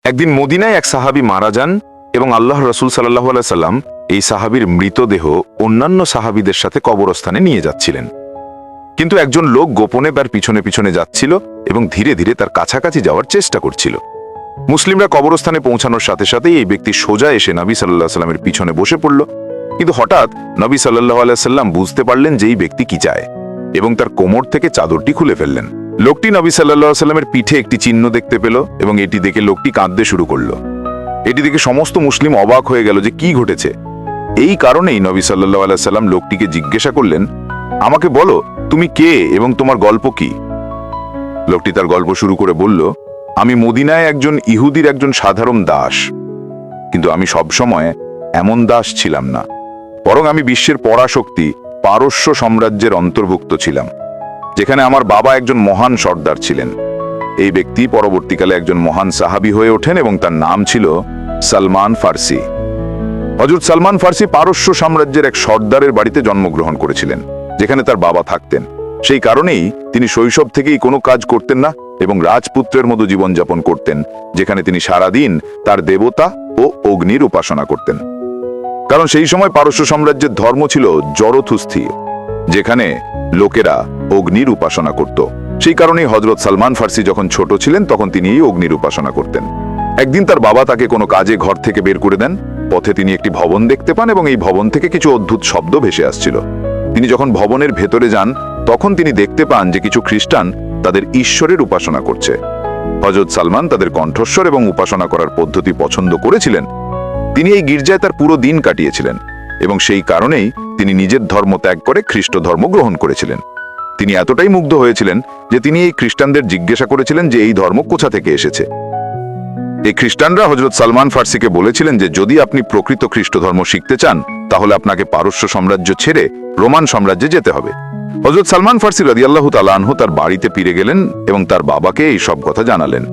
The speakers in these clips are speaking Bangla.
একদিন মদিনায় এক সাহাবী মারা যান এবং আল্লাহ রসুল সাল্লাল্লাহু আলাইহি সাল্লাম এই সাহাবীর মৃতদেহ অন্যান্য সাহাবীদের সাথে কবরস্থানে নিয়ে যাচ্ছিলেন। কিন্তু একজন লোক গোপনে তার পিছনে পিছনে যাচ্ছিল এবং ধীরে ধীরে তার কাছাকাছি যাওয়ার চেষ্টা করছিল। মুসলিমরা কবরস্থানে পৌঁছানোর সাথে সাথেই এই ব্যক্তি সোজা এসে নবী সাল্লাল্লাহু আলাইহি সাল্লামের পিছনে বসে পড়ল। কিন্তু হঠাৎ নবী সাল্লাল্লাহু আলাইহি সাল্লাম বুঝতে পারলেন যে এই ব্যক্তি কি চায় এবং তার কোমর থেকে চাদরটি খুলে ফেললেন। লোকটি নবী সাল্লাল্লাহু আলাইহি সাল্লামের পিঠে একটি চিহ্ন দেখতে পেল এবং এটি দেখে লোকটি কাঁদতে শুরু করল। এটি দেখে সমস্ত মুসলিম অবাক হয়ে গেল যে কি ঘটেছে। এই কারণেই নবী সাল্লাল্লাহু আলাইহি সাল্লাম লোকটিকে জিজ্ঞাসা করলেন, আমাকে বলো তুমি কে এবং তোমার গল্প কি? লোকটি তার গল্প শুরু করে বলল, আমি মদিনায় একজন ইহুদির একজন সাধারণ দাস, কিন্তু আমি সবসময় এমন দাস ছিলাম না, বরং আমি বিশ্বের পরাশক্তি পারস্য সাম্রাজ্যের অন্তর্ভুক্ত ছিলাম, যেখানে আমার বাবা একজন মহান সর্দার ছিলেন। এই ব্যক্তি পরবর্তীকালে একজন মহান সাহাবী হয়ে ওঠেন এবং তার নাম ছিল সালমান ফার্সি। হযরত সালমান ফার্সি পারস্য সাম্রাজ্যের এক সর্দারের বাড়িতে জন্মগ্রহণ করেছিলেন, যেখানে তার বাবা থাকতেন। সেই কারণেই তিনি শৈশব থেকেই কোনো কাজ করতেন না এবং রাজপুত্রের মতো জীবনযাপন করতেন, যেখানে তিনি সারাদিন তার দেবতা ও অগ্নির উপাসনা করতেন। কারণ সেই সময় পারস্য সাম্রাজ্যের ধর্ম ছিল জরথুস্থীয়, যেখানে লোকেরা অগ্নির উপাসনা করত। সেই কারণেই হযরত সালমান ফার্সি যখন ছোট ছিলেন তখন তিনি এই অগ্নির উপাসনা করতেন। একদিন তার বাবা তাকে কোনো কাজে ঘর থেকে বের করে দেন। পথে তিনি একটি ভবন দেখতে পান এবং এই ভবন থেকে কিছু অদ্ভুত শব্দ ভেসে আসছিল। তিনি যখন ভবনের ভেতরে যান তখন তিনি দেখতে পান যে কিছু খ্রিস্টান তাদের ঈশ্বরের উপাসনা করছে। হযরত সালমান তাদের কণ্ঠস্বর এবং উপাসনা করার পদ্ধতি পছন্দ করেছিলেন। তিনি এই গির্জায় তার পুরো দিন কাটিয়েছিলেন এবং সেই কারণেই তিনি নিজের ধর্ম ত্যাগ করে খ্রিস্ট ধর্ম গ্রহণ করেছিলেন। তিনি এতটাই মুগ্ধ হয়েছিলেন যে তিনি এই খ্রিস্টানদের জিজ্ঞাসা করেছিলেন যে এই ধর্ম কোথা থেকে এসেছে। এই খ্রিস্টানরা হযরত সালমান ফার্সিকে বলেছিলেন যে যদি আপনি প্রকৃত খ্রিস্ট ধর্ম শিখতে চান তাহলে আপনাকে পারস্য সাম্রাজ্য ছেড়ে রোমান সাম্রাজ্যে যেতে হবে। হযরত সালমান ফার্সি রাদিয়াল্লাহু তাআলা আনহু তার বাড়িতে ফিরে গেলেন এবং তার বাবাকে এই সব কথা জানালেন।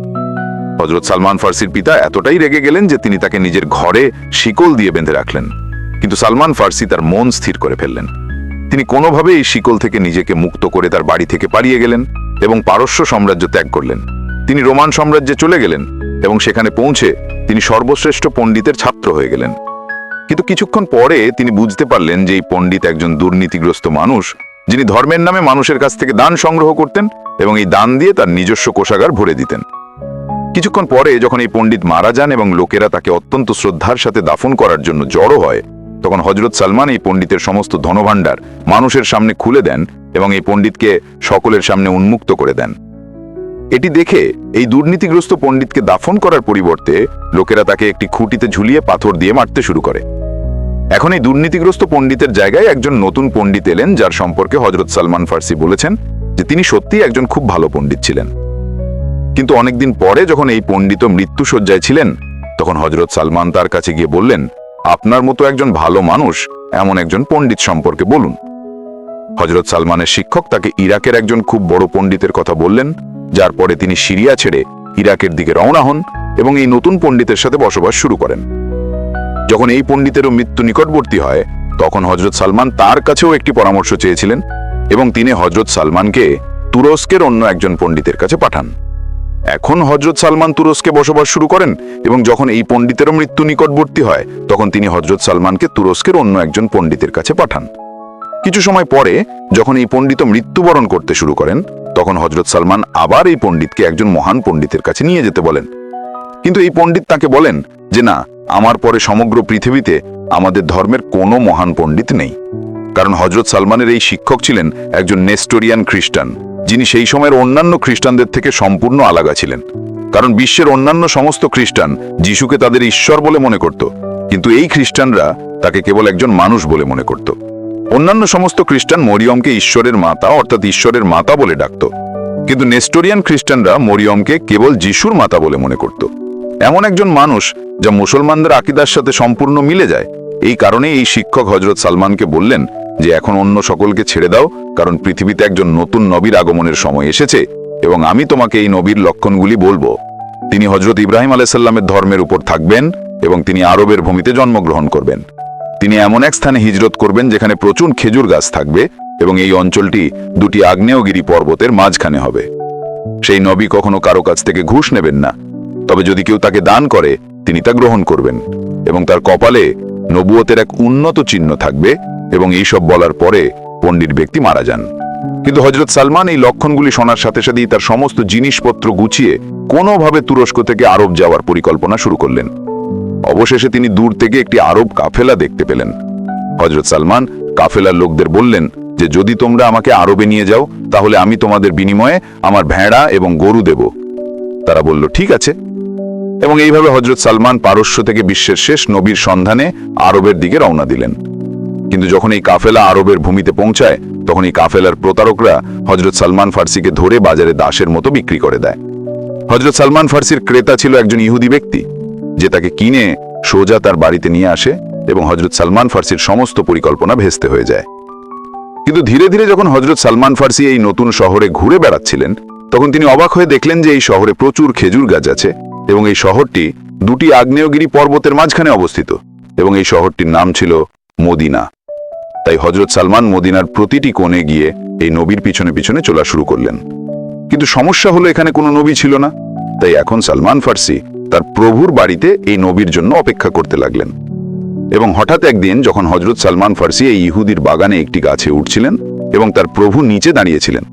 হযরত সালমান ফার্সির পিতা এতটাই রেগে গেলেন যে তিনি তাকে নিজের ঘরে শিকল দিয়ে বেঁধে রাখলেন। কিন্তু সালমান ফার্সি তার মন স্থির করে ফেললেন। তিনি কোনোভাবে এই শিকল থেকে নিজেকে মুক্ত করে তার বাড়ি থেকে পালিয়ে গেলেন এবং পারস্য সাম্রাজ্য ত্যাগ করলেন। তিনি রোমান সাম্রাজ্যে চলে গেলেন এবং সেখানে পৌঁছে তিনি সর্বশ্রেষ্ঠ পণ্ডিতের ছাত্র হয়ে গেলেন। কিন্তু কিছুক্ষণ পরে তিনি বুঝতে পারলেন যে এই পণ্ডিত একজন দুর্নীতিগ্রস্ত মানুষ, যিনি ধর্মের নামে মানুষের কাছ থেকে দান সংগ্রহ করতেন এবং এই দান দিয়ে তার নিজস্ব কোষাগার ভরে দিতেন। কিছুক্ষণ পরে যখন এই পণ্ডিত মারা যান এবং লোকেরা তাকে অত্যন্ত শ্রদ্ধার সাথে দাফন করার জন্য জড়ো হয়, তখন হযরত সালমান এই পণ্ডিতের সমস্ত ধনভাণ্ডার মানুষের সামনে খুলে দেন এবং এই পণ্ডিতকে সকলের সামনে উন্মুক্ত করে দেন। এটি দেখে এই দুর্নীতিগ্রস্ত পণ্ডিতকে দাফন করার পরিবর্তে লোকেরা তাকে একটি খুঁটিতে ঝুলিয়ে পাথর দিয়ে মারতে শুরু করে। এখন এই দুর্নীতিগ্রস্ত পণ্ডিতের জায়গায় একজন নতুন পণ্ডিত এলেন, যার সম্পর্কে হযরত সালমান ফার্সি বলেছেন যে তিনি সত্যিই একজন খুব ভালো পণ্ডিত ছিলেন। কিন্তু অনেকদিন পরে যখন এই পণ্ডিত মৃত্যুশয্যায় ছিলেন তখন হযরত সালমান তার কাছে গিয়ে বললেন, আপনার মতো একজন ভালো মানুষ এমন একজন পণ্ডিত সম্পর্কে বলুন। হযরত সালমানের শিক্ষক তাকে ইরাকের একজন খুব বড় পণ্ডিতের কথা বললেন, যার পরে তিনি সিরিয়া ছেড়ে ইরাকের দিকে রওনা হন এবং এই নতুন পণ্ডিতের সাথে বসবাস শুরু করেন। যখন এই পণ্ডিতেরও মৃত্যু নিকটবর্তী হয় তখন হযরত সালমান তার কাছেও একটি পরামর্শ চেয়েছিলেন এবং তিনি হযরত সালমানকে তুরস্কের অন্য একজন পণ্ডিতের কাছে পাঠান। এখন হযরত সালমান তুরস্কে বসবাস শুরু করেন এবং যখন এই পণ্ডিতেরও মৃত্যু নিকটবর্তী হয় তখন তিনি হযরত সালমানকে তুরস্কের অন্য একজন পণ্ডিতের কাছে পাঠান। কিছু সময় পরে যখন এই পণ্ডিত মৃত্যুবরণ করতে শুরু করেন তখন হযরত সালমান আবার এই পণ্ডিতকে একজন মহান পণ্ডিতের কাছে নিয়ে যেতে বলেন। কিন্তু এই পণ্ডিত তাকে বলেন যে না, আমার পরে সমগ্র পৃথিবীতে আমাদের ধর্মের কোনো মহান পণ্ডিত নেই। কারণ হযরত সালমানের এই শিক্ষক ছিলেন একজন নেস্টোরিয়ান খ্রিস্টান, যিনি সেই সময়ের অন্যান্য খ্রিস্টানদের থেকে সম্পূর্ণ আলাদা ছিলেন। কারণ বিশ্বের অন্যান্য সমস্ত খ্রিস্টান যিশুকে তাদের ঈশ্বর বলে মনে করত, কিন্তু এই খ্রিস্টানরা তাকে কেবল একজন মানুষ বলে মনে করত। অন্যান্য সমস্ত খ্রিস্টান মরিয়মকে ঈশ্বরের মাতা অর্থাৎ ঈশ্বরের মাতা বলে ডাকত, কিন্তু নেস্টোরিয়ান খ্রিস্টানরা মরিয়মকে কেবল যিশুর মাতা বলে মনে করত। এমন একজন মানুষ যা মুসলমানদের আকীদার সাথে সম্পূর্ণ মিলে যায়। এই কারণে এই শিক্ষক হযরত সালমানকে বললেন যে এখন অন্য সকলকে ছেড়ে দাও, কারণ পৃথিবীতে একজন নতুন নবীর আগমনের সময় এসেছে এবং আমি তোমাকে এই নবীর লক্ষণগুলি বলবো। তিনি হযরত ইব্রাহিম আলাইহিস সালামের ধর্মের উপর থাকবেন এবং তিনি আরবের ভূমিতে জন্মগ্রহণ করবেন। তিনি এমন এক স্থানে হিজরত করবেন যেখানে প্রচুর খেজুর গাছ থাকবে এবং এই অঞ্চলটি দুটি আগ্নেয়গিরি পর্বতের মাঝখানে হবে। সেই নবী কখনো কারো কাছ থেকে ঘুষ নেবেন না তবে যদি কেউ তাকে দান করে তিনি তা গ্রহণ করবেন এবং তার কপালে নবুয়তের এক উন্নত চিহ্ন থাকবে। এবং এইসব বলার পরে পণ্ডিত ব্যক্তি মারা যান। কিন্তু হযরত সালমান এই লক্ষণগুলি শোনার সাথে সাথেই তার সমস্ত জিনিসপত্র গুছিয়ে কোনোভাবে তুরস্ক থেকে আরব যাওয়ার পরিকল্পনা শুরু করলেন। অবশেষে তিনি দূর থেকে একটি আরব কাফেলা দেখতে পেলেন। হযরত সালমান কাফেলার লোকদের বললেন যে যদি তোমরা আমাকে আরবে নিয়ে যাও তাহলে আমি তোমাদের বিনিময়ে আমার ভেড়া এবং গরু দেব। তারা বলল ঠিক আছে। এবং এইভাবে হযরত সালমান পারস্য থেকে বিশ্বের শেষ নবীর সন্ধানে আরবের দিকে রওনা দিলেন। কিন্তু যখন এই কাফেলা আরবের ভূমিতে পৌঁছায় তখন এই কাফেলার প্রতারকরা হযরত সালমান ফার্সিকে ধরে বাজারে দাসের মতো বিক্রি করে দেয়। হযরত সালমান ফার্সির ক্রেতা ছিল একজন ইহুদি ব্যক্তি, যে তাকে কিনে সোজা তার বাড়িতে নিয়ে আসে এবং হযরত সালমান ফার্সির সমস্ত পরিকল্পনা ভেস্তে হয়ে যায়। কিন্তু ধীরে ধীরে যখন হযরত সালমান ফার্সি এই নতুন শহরে ঘুরে বেড়াচ্ছিলেন তখন তিনি অবাক হয়ে দেখলেন যে এই শহরে প্রচুর খেজুর গাছ আছে এবং এই শহরটি দুটি আগ্নেয়গিরি পর্বতের মাঝখানে অবস্থিত এবং এই শহরটির নাম ছিল মদিনা। তাই হযরত সালমান মদিনার প্রতিটি কোণে গিয়ে এই নবীর পিছনে পিছনে চলা শুরু করলেন। কিন্তু সমস্যা হলো এখানে কোনো নবী ছিল না। তাই এখন সালমান ফার্সি তার প্রভুর বাড়িতে এই নবীর জন্য অপেক্ষা করতে লাগলেন। এবং হঠাৎ একদিন যখন হযরত সালমান ফার্সি এই ইহুদির বাগানে একটি গাছে উঠছিলেন এবং তার প্রভু নিচে দাঁড়িয়েছিলেন,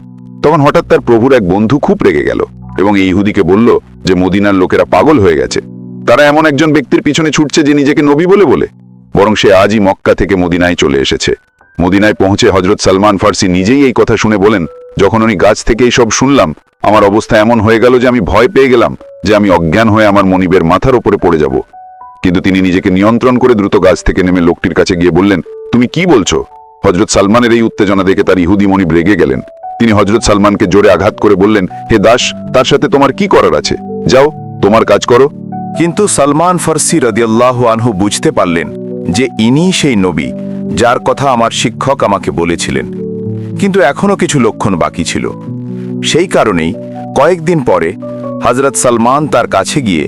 তখন হঠাৎ তার প্রভুর এক বন্ধু খুব রেগে গেল এবং এই ইহুদিকে বলল যে মদিনার লোকেরা পাগল হয়ে গেছে, তারা এমন একজন ব্যক্তির পিছনে ছুটছে যে নিজেকে নবী বলে বলে, বরং সে আজই মক্কা থেকে মদিনায় চলে এসেছে। মদিনায় পৌঁছে হযরত সালমান ফার্সি নিজেই এই কথা শুনে বলেন, যখন আমি গাছ থেকে এই সব শুনলাম আমার অবস্থা এমন হয়ে গেল যে আমি ভয় পেয়ে গেলাম যে আমি অজ্ঞান হয়ে আমার মনিবের মাথার উপরে পড়ে যাব। কিন্তু তিনি নিজেকে নিয়ন্ত্রণ করে দ্রুত গাছ থেকে নেমে লোকটির কাছে গিয়ে বললেন, তুমি কি বলছো? হযরত সালমানের এই উত্তেজনা দেখে তার ইহুদি মনিব রেগে গেলেন। তিনি হযরত সালমানকে জোরে আঘাত করে বললেন, হে দাস, তার সাথে তোমার কি করার আছে? যাও, তোমার কাজ করো। কিন্তু সালমান ফার্সি রাদিয়াল্লাহু আনহু বুঝতে পারলেন যে ইনি সেই নবী যার কথা আমার শিক্ষক আমাকে বলেছিলেন। কিন্তু এখনো কিছু লক্ষণ বাকি ছিল। সেই কারণেই কয়েকদিন পরে হযরত সালমান তার কাছে গিয়ে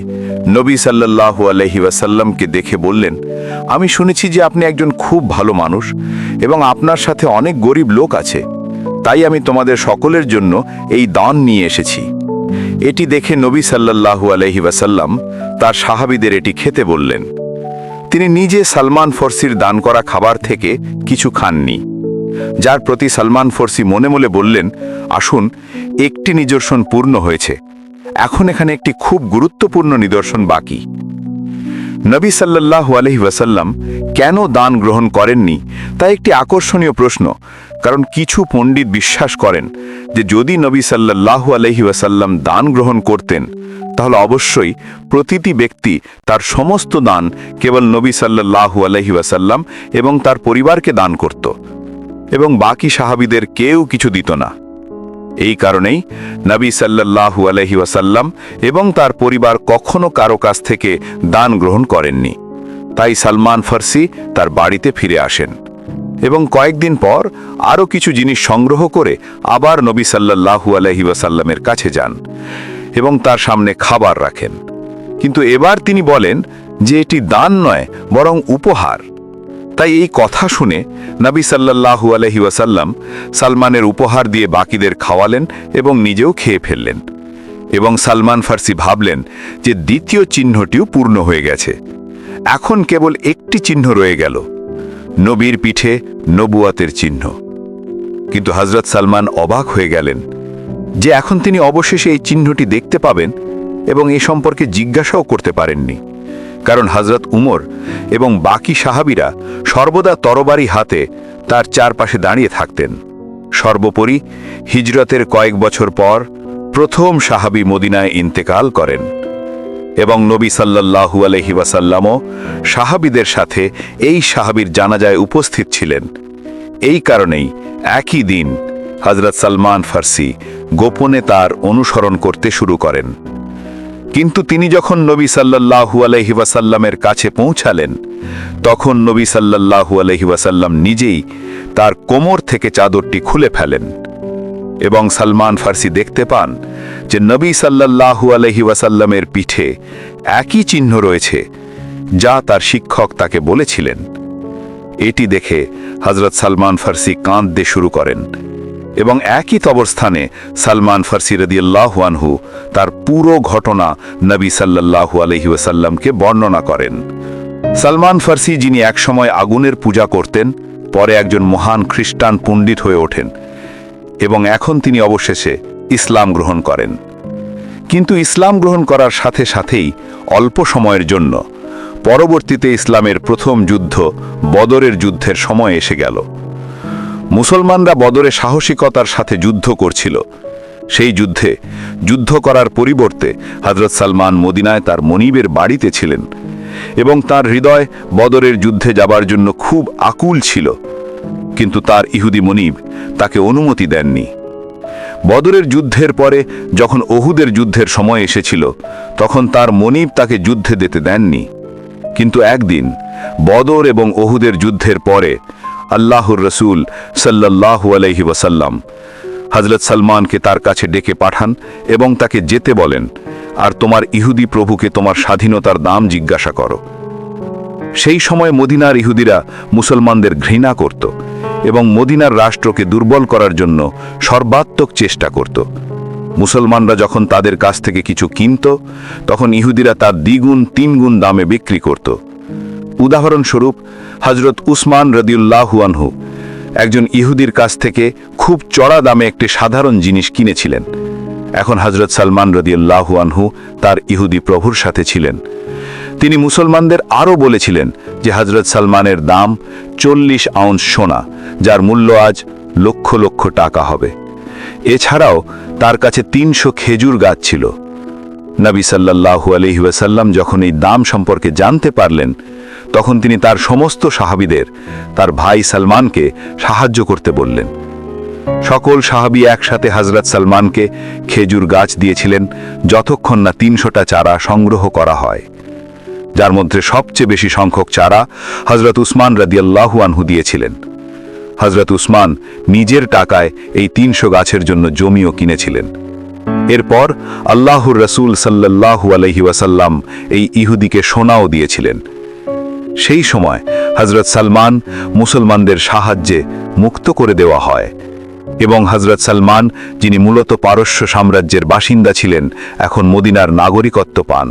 নবী সাল্লাল্লাহু আলাইহি ওয়াসাল্লামকে দেখে বললেন, আমি শুনেছি যে আপনি একজন খুব ভালো মানুষ এবং আপনার সাথে অনেক গরিব লোক আছে, তাই আমি তোমাদের সকলের জন্য এই দান নিয়ে এসেছি। এটি দেখে নবী সাল্লাল্লাহু আলাইহি ওয়াসাল্লাম তার সাহাবীদের এটি খেতে বললেন। তিনি নিজে সালমান ফার্সির দান করা খাবার থেকে কিছু খাননি, যার প্রতি সালমান ফার্সি মনে মনে বললেন, আসুন, একটি নিদর্শন পূর্ণ হয়েছে, এখন এখানে একটি খুব গুরুত্বপূর্ণ নিদর্শন বাকি। নবী সাল্লাল্লাহু আলাইহি ওয়াসাল্লাম কেন দান গ্রহণ করেননি তা একটি আকর্ষণীয় প্রশ্ন, কারণ কিছু পণ্ডিত বিশ্বাস করেন যে যদি নবী সাল্লাল্লাহু আলাইহি ওয়াসাল্লাম দান গ্রহণ করতেন তাহলে অবশ্যই প্রতিটি ব্যক্তি তার সমস্ত দান কেবল নবী সাল্লাল্লাহু আলাইহি ওয়াসাল্লাম এবং তার পরিবারকে দান করত এবং বাকি সাহাবীদের কেউ কিছু দিত না। এই কারণেই নবী সাল্লাল্লাহু আলাইহি ওয়াসাল্লাম এবং তার পরিবার কখনো কারো কাছ থেকে দান গ্রহণ করেননি। তাই সালমান ফার্সি তার বাড়িতে ফিরে আসেন এবং কয়েকদিন পর আরও কিছু জিনিস সংগ্রহ করে আবার নবী সাল্লাল্লাহু আলাইহি ওয়াসাল্লামের কাছে যান এবং তার সামনে খাবার রাখেন। কিন্তু এবার তিনি বলেন যে এটি দান নয় বরং উপহার। তাই এই কথা শুনে নবী সাল্লাল্লাহু আলাইহি ওয়াসাল্লাম সালমানের উপহার দিয়ে বাকিদের খাওয়ালেন এবং নিজেও খেয়ে ফেললেন। এবং সালমান ফার্সি ভাবলেন যে দ্বিতীয় চিহ্নটিও পূর্ণ হয়ে গেছে, এখন কেবল একটি চিহ্ন রয়ে গেল, নবীর পিঠে নবুয়াতের চিহ্ন। কিন্তু হযরত সালমান অবাক হয়ে গেলেন যে এখন তিনি অবশেষে এই চিহ্নটি দেখতে পাবেন এবং এ সম্পর্কে জিজ্ঞাসাও করতে পারেননি, কারণ হযরত উমর এবং বাকি সাহাবীরা সর্বদা তরবারি হাতে তার চারপাশে দাঁড়িয়ে থাকতেন। সর্বোপরি হিজরতের কয়েক বছর পর প্রথম সাহাবী মদিনায় ইন্তেকাল করেন এবং নবী সাল্লাল্লাহু আলাইহি ওয়াসাল্লামও সাহাবীদের সাথে এই সাহাবীর জানাজায় উপস্থিত ছিলেন। এই কারণেই একই দিন হযরত সালমান ফার্সি গোপনে তার অনুসরণ করতে শুরু করেন। কিন্তু তিনি যখন নবী সাল্লাল্লাহু আলাইহি ওয়াসাল্লামের কাছে পৌঁছালেন তখন নবী সাল্লাল্লাহু আলাইহি ওয়াসাল্লাম নিজেই তার কোমর থেকে চাদরটি খুলে ফেলেন এবং সালমান ফার্সি দেখতে পান যে নবী সাল্লাল্লাহু আলাইহি ওয়াসাল্লামের পিঠে একই চিহ্ন রয়েছে যা তার শিক্ষক তাকে বলেছিলেন। এটি দেখে হযরত সালমান ফার্সি কাঁদতে শুরু করেন এবং একই কবরস্থানে সালমান ফার্সি রাদিয়াল্লাহু আনহু তার পুরো ঘটনা নবী সাল্লাল্লাহু আলাইহি ওয়াসাল্লামকে বর্ণনা করেন। সালমান ফার্সি, যিনি একসময় আগুনের পূজা করতেন, পরে একজন মহান খ্রিস্টান পণ্ডিত হয়ে ওঠেন এবং এখন তিনি অবশেষে ইসলাম গ্রহণ করেন। কিন্তু ইসলাম গ্রহণ করার সাথে সাথেই অল্প সময়ের জন্য পরবর্তীতে ইসলামের প্রথম যুদ্ধ বদরের যুদ্ধের সময় এসে গেল। মুসলমানরা বদরে সাহসিকতার সাথে যুদ্ধ করছিল। সেই যুদ্ধে যুদ্ধ করার পরিবর্তে হযরত সালমান মদিনায় তার মনিবের বাড়িতে ছিলেন এবং তার হৃদয় বদরের যুদ্ধে যাবার জন্য খুব আকুল ছিল, কিন্তু তার ইহুদি মনিব তাকে অনুমতি দেননি। বদরের যুদ্ধের পরে যখন ওহুদের যুদ্ধের সময় এসেছিল, তখন তার মনিব তাকে যুদ্ধে যেতে দেননি। কিন্তু একদিন বদর এবং ওহুদের যুদ্ধের পরে আল্লাহর রসূল সাল্লাল্লাহু আলাইহি ওয়াসাল্লাম হযরত সালমানকে তার কাছে ডেকে পাঠান এবং তাকে যেতে বলেন, আর তোমার ইহুদি প্রভুকে তোমার স্বাধীনতার দাম জিজ্ঞাসা করো। সেই সময় মদিনার ইহুদিরা মুসলমানদের ঘৃণা করত এবং মদিনার রাষ্ট্রকে দুর্বল করার জন্য সর্বাত্মক চেষ্টা করত। মুসলমানরা যখন তাদের কাছ থেকে কিছু কিনত, তখন ইহুদিরা তার দ্বিগুণ তিনগুণ দামে বিক্রি করত। উদাহরণস্বরূপ হযরত উসমান রাদিয়াল্লাহু আনহু একজন ইহুদির কাছ থেকে খুব চড়া দামে একটি সাধারণ জিনিস কিনেছিলেন। এখন হযরত সালমান রাদিয়াল্লাহু আনহু তার ইহুদি প্রভুর সাথে ছিলেন। তিনি মুসলমানদের আরও বলেছিলেন যে হযরত সালমানের দাম 40 আউন্স সোনা, যার মূল্য আজ লক্ষ লক্ষ টাকা হবে। এছাড়াও তার কাছে 300 খেজুর গাছ ছিল। নবী সাল্লাল্লাহু আলাইহি ওয়াসাল্লাম যখন এই দাম সম্পর্কে জানতে পারলেন, তখন তিনি তার সমস্ত সাহাবীদের তার ভাই সালমানকে সাহায্য করতে বললেন। সকল সাহাবী একসাথে হযরত সালমানকে খেজুর গাছ দিয়েছিলেন যতক্ষণ না 300টা চারা সংগ্রহ করা হয়, যার মধ্যে সবচেয়ে বেশি সংখ্যক চারা হযরত উসমান রাদিয়াল্লাহু আনহু দিয়েছিলেন। হযরত উসমান নিজের টাকায় এই 300 গাছের জন্য জমিও কিনেছিলেন। এরপর আল্লাহর রসূল সাল্লাল্লাহু আলাইহি ওয়াসাল্লাম এই ইহুদিকে সোনাও দিয়েছিলেন। সেই সময় হযরত সালমান মুসলমানদের সাহায্যে মুক্ত করে দেওয়া হয় এবং হযরত সালমান, যিনি মূলত পারস্য সাম্রাজ্যের বাসিন্দা ছিলেন, এখন মদিনার নাগরিকত্ব পান।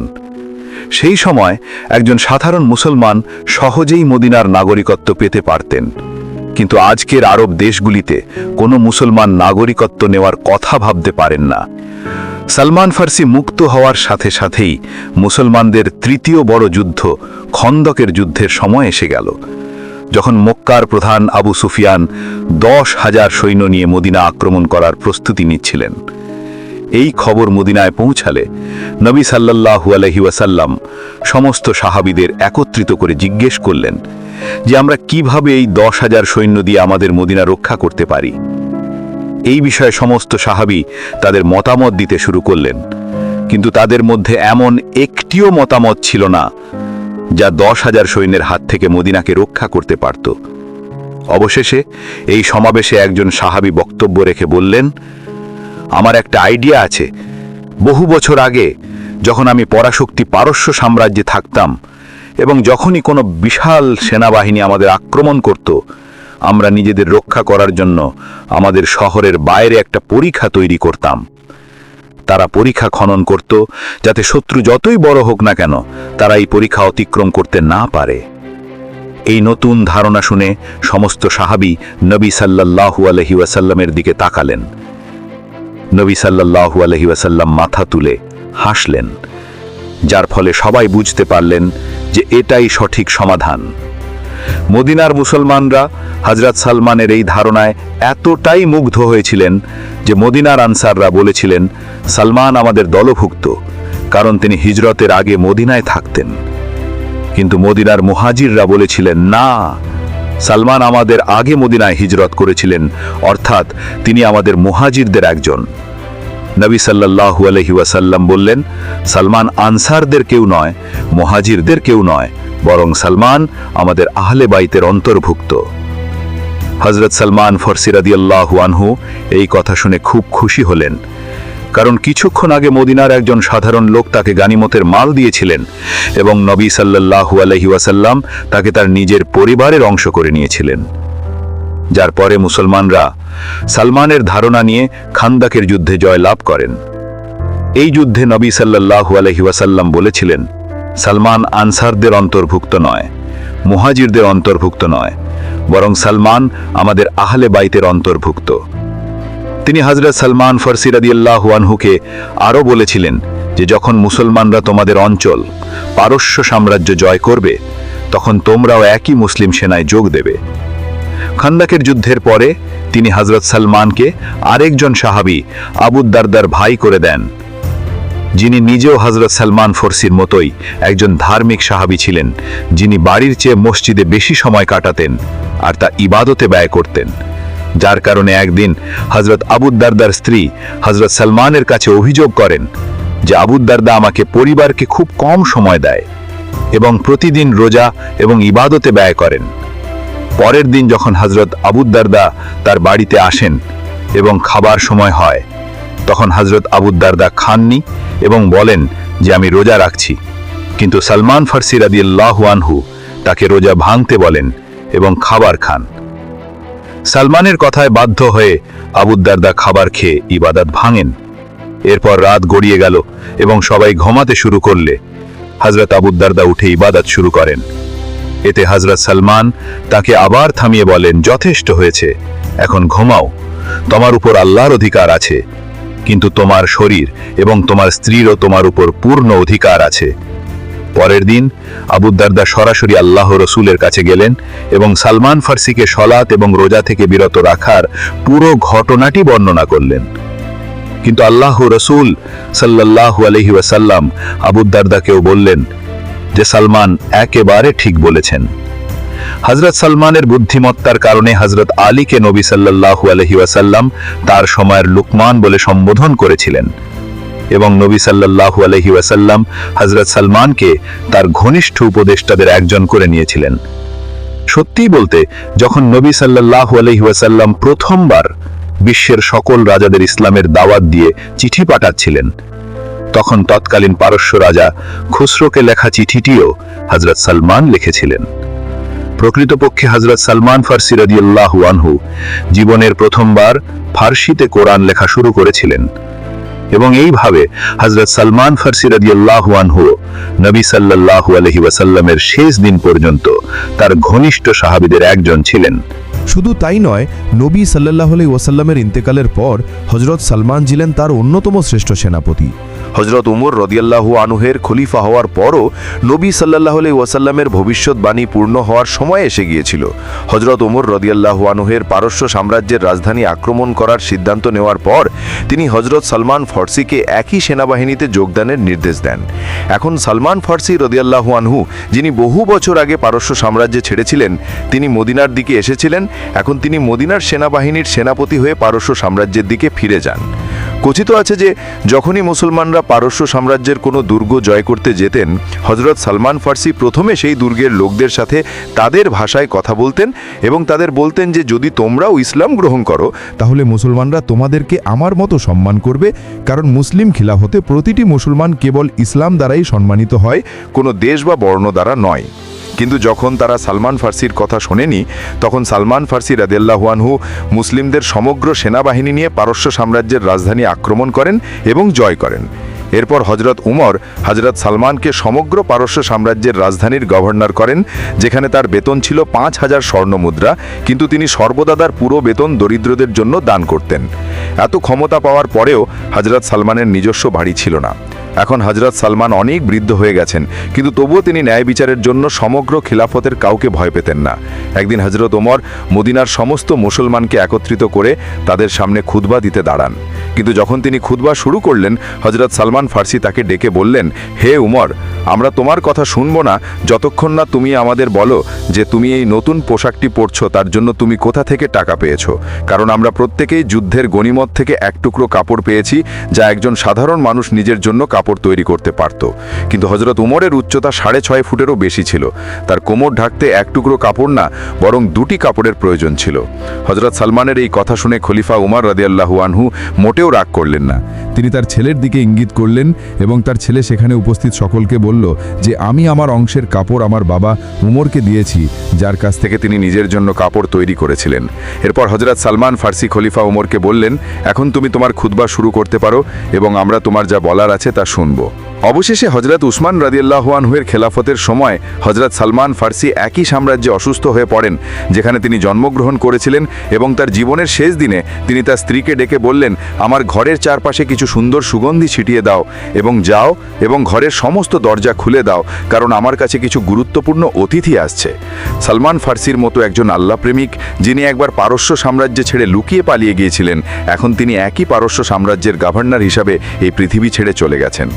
সেই সময় একজন সাধারণ মুসলমান সহজেই মদিনার নাগরিকত্ব পেতে পারতেন, কিন্তু আজকের আরব দেশগুলিতে কোনো মুসলমান নাগরিকত্ব নেওয়ার কথা ভাবতে পারেন না। সালমান ফার্সি মুক্ত হওয়ার সাথে সাথেই মুসলমানদের তৃতীয় বড় যুদ্ধ খন্দকের যুদ্ধের সময় এসে গেল, যখন মক্কার প্রধান আবু সুফিয়ান 10,000 সৈন্য নিয়ে মদিনা আক্রমণ করার প্রস্তুতি নিচ্ছিলেন। এই খবর মদিনায় পৌঁছালে নবী সাল্লাল্লাহু আলাইহি ওয়াসাল্লাম সমস্ত সাহাবীদের একত্রিত করে জিজ্ঞেস করলেন যে আমরা কিভাবে এই 10,000 সৈন্য দিয়ে আমাদের মদিনা রক্ষা করতে পারি। এই বিষয়ে সমস্ত সাহাবী তাদের মতামত দিতে শুরু করলেন, কিন্তু তাদের মধ্যে এমন একটিও মতামত ছিল না যা 10,000 সৈন্যের হাত থেকে মদিনাকে রক্ষা করতে পারত। অবশেষে এই সমাবেশে একজন সাহাবী বক্তব্য রেখে বললেন, আমার একটা আইডিয়া আছে। বহু বছর আগে যখন আমি পরাশক্তি পারস্য সাম্রাজ্যে থাকতাম এবং যখনই কোনো বিশাল সেনাবাহিনী আমাদের আক্রমণ করত, আমরা নিজেদের রক্ষা করার জন্য আমাদের শহরের বাইরে একটা পরীক্ষা তৈরি করতাম। তারা পরীক্ষা খনন করত যাতে শত্রু যতই বড় হোক না কেন তারা এই পরীক্ষা অতিক্রম করতে না পারে। এই নতুন ধারণা শুনে সমস্ত সাহাবী নবী সাল্লাল্লাহু আলাইহি ওয়াসাল্লামের দিকে তাকালেন। নবী সাল্লাল্লাহু আলাইহি ওয়াসাল্লাম মাথা তুলে হাসলেন, যার ফলে সবাই বুঝতে পারলেন যে এটাই সঠিক সমাধান। মদিনার মুসলমানরা হযরত সালমানের এই ধারণায় এতটাই মুগ্ধ হয়েছিলেন যে মদিনার আনসাররা বলেছিলেন, সালমান আমাদের দলভুক্ত, কারণ তিনি হিজরতের আগে মদিনায় থাকতেন। কিন্তু মদিনার মুহাজিররা বলেছিলেন, না, সালমান আমাদের আগে মদিনায় হিজরত করেছিলেন, অর্থাৎ তিনি আমাদের মুহাজিরদের একজন। নবী সাল্লাল্লাহু আলাইহি ওয়াসাল্লাম বললেন, সালমান আনসারদের কেউ নয়, মুহাজিরদের কেউ নয়, বরং সালমান আমাদের আহলে বাইতের অন্তর্ভুক্ত। হযরত সালমান ফার্সি রাদিয়াল্লাহু আনহু এই কথা শুনে খুব খুশি হলেন, কারণ কিছুক্ষণ আগে মদিনার একজন সাধারণ লোক তাকে গানিমতের মাল দিয়েছিলেন এবং নবী সাল্লাল্লাহু আলাইহি ওয়াসাল্লাম তাকে তার নিজের পরিবারের অংশ করে নিয়েছিলেন। যার পরে মুসলমানরা সালমানের ধারণা নিয়ে খান্দাকের যুদ্ধে জয়লাভ করেন। এই যুদ্ধে নবী সাল্লাল্লাহু আলাইহি ওয়াসাল্লাম বলেছিলেন, সালমান আনসারদের অন্তর্ভুক্ত নয়, মুহাজিরদের অন্তর্ভুক্ত নয়, বরং সালমান আমাদের আহলে বাইতের অন্তর্ভুক্ত। তিনি হযরত সালমান ফারসি রাদিয়াল্লাহু আনহুকে আরও বলেছিলেন যে যখন মুসলমানরা তোমাদের অঞ্চল পারস্য সাম্রাজ্য জয় করবে, তখন তোমরাও একই মুসলিম সেনায় যোগ দেবে। খান্দাকের যুদ্ধের পরে তিনি হযরত সালমানকে আরেকজন সাহাবী আবু দারদার ভাই করে দেন, যিনি নিজেও হযরত সালমান ফারসির মতোই একজন ধার্মিক সাহাবী ছিলেন, যিনি বাড়ির চেয়ে মসজিদে বেশি সময় কাটাতেন আর তা ইবাদতে ব্যয় করতেন। যার কারণে একদিন হযরত আবু দারদার স্ত্রী হযরত সালমানের কাছে অভিযোগ করেন যে আবু দারদা আমাকে পরিবারকে খুব কম সময় দেয় এবং প্রতিদিন রোজা এবং ইবাদতে ব্যয় করেন। পরের দিন যখন হযরত আবু দারদা তার বাড়িতে আসেন এবং খাবার সময় হয়, তখন হযরত আবু দারদা খাননি এবং বলেন যে আমি রোজা রাখছি, কিন্তু সালমান ফারসি রাদিয়াল্লাহু আনহু তাকে রোজা ভাঙতে বলেন এবং খাবার খান। সালমানের কথায় বাধ্য হয়ে আবু দারদা খাবার খেয়ে ইবাদত ভাঙেন। এরপর রাত গড়িয়ে গেল এবং সবাই ঘুমাতে শুরু করলে হযরত আবু দারদা উঠে ইবাদত শুরু করেন। এতে হযরত সালমান তাকে আবার থামিয়ে বলেন, যথেষ্ট হয়েছে, এখন ঘুমাও, তোমার উপর আল্লাহর অধিকার আছে, কিন্তু তোমার শরীর এবং তোমার স্ত্রীরও তোমার উপর পূর্ণ অধিকার আছে। পরের দিন আবু দারদা সরাসরি আল্লাহ রসুলের কাছে গেলেন এবং সালমান ফারসিকে সলাত এবং রোজা থেকে বিরত রাখার পুরো ঘটনাটি বর্ণনা করলেন। কিন্তু আল্লাহ রসুল সাল্লাল্লাহু আলাইহি ওয়াসাল্লাম আবু দারদাকেও বললেন যে সালমান একেবারে ঠিক বলেছেন। হযরত সালমানের বুদ্ধিমত্তার কারণে হযরত আলীকে নবী সাল্লাল্লাহু আলাইহি ওয়াসাল্লাম তার সময়ের লুকমান বলে সম্বোধন করেছিলেন এবং নবী সাল্লাল্লাহু আলাইহি ওয়াসাল্লাম হযরত সালমানকে তার ঘনিষ্ঠ উপদেষ্টাদের একজন করে নিয়েছিলেন। সত্যি বলতে, যখন নবী সাল্লাল্লাহু আলাইহি ওয়াসাল্লাম প্রথমবার বিশ্বের সকল রাজাদের ইসলামের দাওয়াত দিয়ে চিঠি পাঠাচ্ছিলেন, তখন তৎকালীন পারস্য রাজা খুসরোকে লেখা চিঠিটিও হযরত সালমান লিখেছিলেন। প্রকৃতপক্ষে হযরত সালমান ফারসি রাদিয়াল্লাহু আনহু জীবনের প্রথমবার ফার্সিতে কোরআন লেখা শুরু করেছিলেন এবং এইভাবে হযরত সালমান ফারসি রাদিয়াল্লাহু আনহু নবী সাল্লাল্লাহু আলাইহি ওয়াসাল্লামের শেষ দিন পর্যন্ত তার ঘনিষ্ঠ সাহাবীদের একজন ছিলেন। শুধু তাই নয়, নবী সাল্লাল্লাহু আলাইহি ওয়াসাল্লামের ইন্তেকালের পর হযরত সালমান ছিলেন তার অন্যতম শ্রেষ্ঠ সেনাপতি। হযরত উমর রাদিয়াল্লাহু আনহুর খলিফা হওয়ার পরও নবী সাল্লাল্লাহু আলাইহি ওয়াসাল্লামের ভবিষ্যৎবাণী পূর্ণ হওয়ার সময় এসে গিয়েছিল। হযরত উমর রাদিয়াল্লাহু আনহুর পারস্য সাম্রাজ্যের রাজধানী আক্রমণ করার সিদ্ধান্ত নেওয়ার পর তিনি হযরত সালমান ফারসিকে একই সেনাবাহিনীতে যোগদানের নির্দেশ দেন। এখন সালমান ফারসি রাদিয়াল্লাহু আনহু, যিনি বহু বছর আগে পারস্য সাম্রাজ্যে ছেড়েছিলেন, তিনি মদিনার দিকে এসেছিলেন। এখন তিনি মদিনার সেনাবাহিনীর সেনাপতি হয়ে পারস্য সাম্রাজ্যের দিকে ফিরে যান। কথিত আছে যে যখনই মুসলমানরা পারস্য সাম্রাজ্যের কোনো দুর্গ জয় করতে যেতেন, হযরত সালমান ফারসি প্রথমে সেই দুর্গের লোকদের সাথে তাদের ভাষায় কথা বলতেন এবং তাদের বলতেন যে যদি তোমরাও ইসলাম গ্রহণ করো, তাহলে মুসলমানরা তোমাদেরকে আমার মতো সম্মান করবে, কারণ মুসলিম খিলাফতে প্রতিটি মুসলমান কেবল ইসলাম দ্বারাই সম্মানিত হয়, কোনো দেশ বা বর্ণ দ্বারা নয়। কিন্তু যখন তারা সালমান ফারসির কথা শোনেনি, তখন সালমান ফারসি রাদিয়াল্লাহু আনহু মুসলিমদের সমগ্র সেনাবাহিনী নিয়ে পারস্য সাম্রাজ্যের রাজধানী আক্রমণ করেন এবং জয় করেন। এরপর হযরত উমর হযরত সালমানকে সমগ্র পারস্য সাম্রাজ্যের রাজধানীর গভর্নর করেন, যেখানে তার বেতন ছিল 5000 স্বর্ণ মুদ্রা, কিন্তু তিনি সর্বদা তার পুরো বেতন দরিদ্রদের জন্য দান করতেন। এত ক্ষমতা পাওয়ার পরেও হযরত সালমানের নিজস্ব বাড়ি ছিল না। এখন হযরত সালমান অনেক বৃদ্ধ হয়ে গেছেন, কিন্তু তবুও তিনি ন্যায় বিচারের জন্য সমগ্র খিলাফতের কাউকে ভয় পেতেন না। একদিন হযরত ওমর মদিনার সমস্ত মুসলমানকে একত্রিত করে তাদের সামনে খুতবা দিতে দাঁড়ান। কিন্তু যখন তিনি খুতবা শুরু করলেন, হযরত সালমান ফারসি তাকে ডেকে বললেন, হে উমর, আমরা তোমার কথা শুনব না যতক্ষণ না তুমি আমাদের বলো যে তুমি এই নতুন পোশাকটি পরছো তার জন্য তুমি কোথা থেকে টাকা পেয়েছো, কারণ আমরা প্রত্যেকেই যুদ্ধের গনিমত থেকে এক টুকরো কাপড় পেয়েছি, যা একজন সাধারণ মানুষ নিজের জন্য কাপড় তৈরি করতে পারত। কিন্তু হযরত উমরের উচ্চতা 6.5 ফুটেরও বেশি ছিল। তার কোমর ঢাকতে এক টুকরো কাপড় না, বরং 2টি কাপড়ের প্রয়োজন ছিল। হযরত সালমানের এই কথা শুনে খলিফা উমর রাদিয়াল্লাহু আনহু মোটেও রাগ করলেন না। তিনি তার ছেলের দিকে ইঙ্গিত করলেন এবং তার ছেলে সেখানে উপস্থিত সকলকে বলল যে আমি আমার অংশের কাপড় আমার বাবা উমরকে দিয়েছি, যার কাছ থেকে তিনি নিজের জন্য কাপড় তৈরি করেছিলেন। এরপর হযরত সালমান ফার্সি খলিফা উমরকে বললেন, এখন তুমি তোমার খুতবা শুরু করতে পারো এবং আমরা তোমার যা বলার আছে তা শুনব। অবশেষে হযরত উসমান রাদিয়াল্লাহু আনহুর খেলাফতের সময় হযরত সালমান ফার্সি একই সাম্রাজ্যে অসুস্থ হয়ে পড়েন যেখানে তিনি জন্মগ্রহণ করেছিলেন, এবং তার জীবনের শেষ দিনে তিনি তার স্ত্রীকে ডেকে বললেন, আমার ঘরের চারপাশে কিছু সুন্দর সুগন্ধি ছিটিয়ে দাও এবং যাও এবং ঘরের সমস্ত দরজা খুলে দাও, কারণ আমার কাছে কিছু গুরুত্বপূর্ণ অতিথি আসছে। সালমান ফার্সির মতো একজন আল্লাহপ্রেমিক, যিনি একবার পারস্য সাম্রাজ্য ছেড়ে লুকিয়ে পালিয়ে গিয়েছিলেন, এখন তিনি একই পারস্য সাম্রাজ্যের গভর্নর হিসাবে এই পৃথিবী ছেড়ে চলে গেছেন।